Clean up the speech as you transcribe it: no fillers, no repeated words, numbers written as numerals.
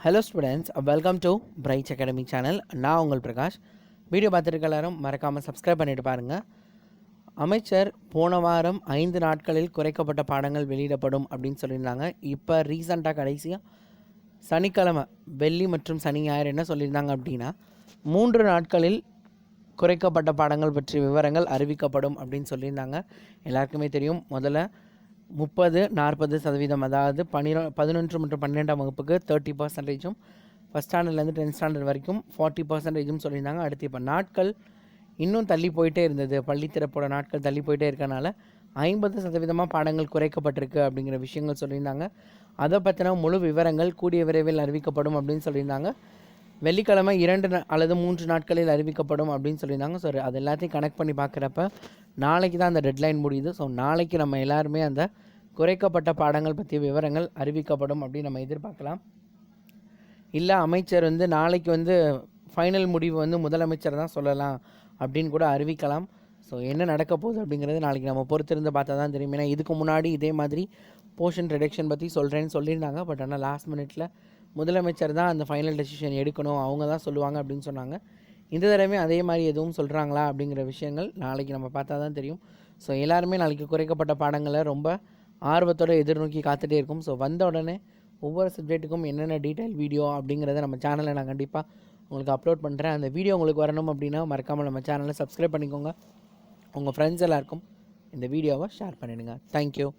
Hello students, welcome to brides academy channel. நான் உங்கள் Prakash. Video பார்த்துருக்க எல்லாரும் மறக்காமல் சப்ஸ்கிரைப் பண்ணிட்டு பாருங்கள். அமைச்சர் போன வாரம் 5 நாட்களில் குறைக்கப்பட்ட பாடங்கள் வெளியிடப்படும் அப்படின்னு சொல்லியிருந்தாங்க. இப்போ ரீசண்டாக கடைசியாக சனிக்கிழமை, வெள்ளி மற்றும் சனி ஞாயிறு என்ன சொல்லியிருந்தாங்க அப்படின்னா 3 நாட்களில் குறைக்கப்பட்ட பாடங்கள் பற்றிய விவரங்கள் அறிவிக்கப்படும் அப்படின்னு சொல்லியிருந்தாங்க. எல்லாருக்குமே தெரியும், முதல்ல 30-40%, அதாவது 11 மற்றும் 12ஆம் வகுப்புக்கு 30%, ஃபஸ்ட் ஸ்டாண்டர்ட்லேருந்து 10th ஸ்டாண்டர்ட் வரைக்கும் 40% சொல்லியிருந்தாங்க. அடுத்து இப்போ நாட்கள் இன்னும் தள்ளி போயிட்டே இருந்தது, பள்ளி திறப்போட நாட்கள் தள்ளி போயிட்டே இருக்கனால 50% பாடங்கள் குறைக்கப்பட்டிருக்கு அப்படிங்கிற விஷயங்கள் சொல்லியிருந்தாங்க. அதை பற்றின முழு விவரங்கள் கூடிய விரைவில் அறிவிக்கப்படும் அப்படின்னு சொல்லியிருந்தாங்க. வெள்ளிக்கிழமை 2 அல்லது 3 நாட்களில் அறிவிக்கப்படும் அப்படின்னு சொல்லியிருந்தாங்க. ஸோ அது எல்லாத்தையும் கனெக்ட் பண்ணி பார்க்குறப்ப நாளைக்கு தான் அந்த டெட்லைன் முடியுது. ஸோ நாளைக்கு நம்ம எல்லாருமே அந்த குறைக்கப்பட்ட பாடங்கள் பற்றிய விவரங்கள் அறிவிக்கப்படும் அப்படின்னு நம்ம எதிர்பார்க்கலாம். இல்லை அமைச்சர் நாளைக்கு ஃபைனல் முடிவு முதலமைச்சர் தான் சொல்லலாம் அப்படின்னு கூட அறிவிக்கலாம். ஸோ என்ன நடக்க போகுது அப்படிங்கிறது நாளைக்கு நம்ம பொறுத்திருந்து பார்த்தா தான் தெரியும். ஏன்னா இதுக்கு முன்னாடி இதே மாதிரி போர்ஷன் ரிடக்ஷன் பற்றி சொல்கிறேன்னு சொல்லியிருந்தாங்க. பட் ஆனால் லாஸ்ட் மினிட்ல முதலமைச்சர் தான் அந்த ஃபைனல் டெசிஷன் எடுக்கணும், அவங்க தான் சொல்லுவாங்க அப்படின்னு சொன்னாங்க. இந்த தடவை அதே மாதிரி எதுவும் சொல்கிறாங்களா அப்படிங்கிற விஷயங்கள் நாளைக்கு நம்ம பார்த்தா தான் தெரியும். ஸோ எல்லாருமே நாளைக்கு குறைக்கப்பட்ட பாடங்களை ரொம்ப ஆர்வத்தோடு எதிர்நோக்கி காத்துட்டே இருக்கும். ஸோ வந்த உடனே ஒவ்வொரு சப்ஜெக்ட்டுக்கும் என்னென்ன டீட்டெயில் வீடியோ அப்படிங்கிறத நம்ம சேனலில் நான் கண்டிப்பாக உங்களுக்கு அப்லோட் பண்ணுறேன். அந்த வீடியோ உங்களுக்கு வரணும் அப்படின்னா மறக்காமல் நம்ம சேனலை சப்ஸ்கிரைப் பண்ணிக்கோங்க. உங்கள் ஃப்ரெண்ட்ஸ் எல்லாருக்கும் இந்த வீடியோவை ஷேர் பண்ணிடுங்க. தேங்க்யூ.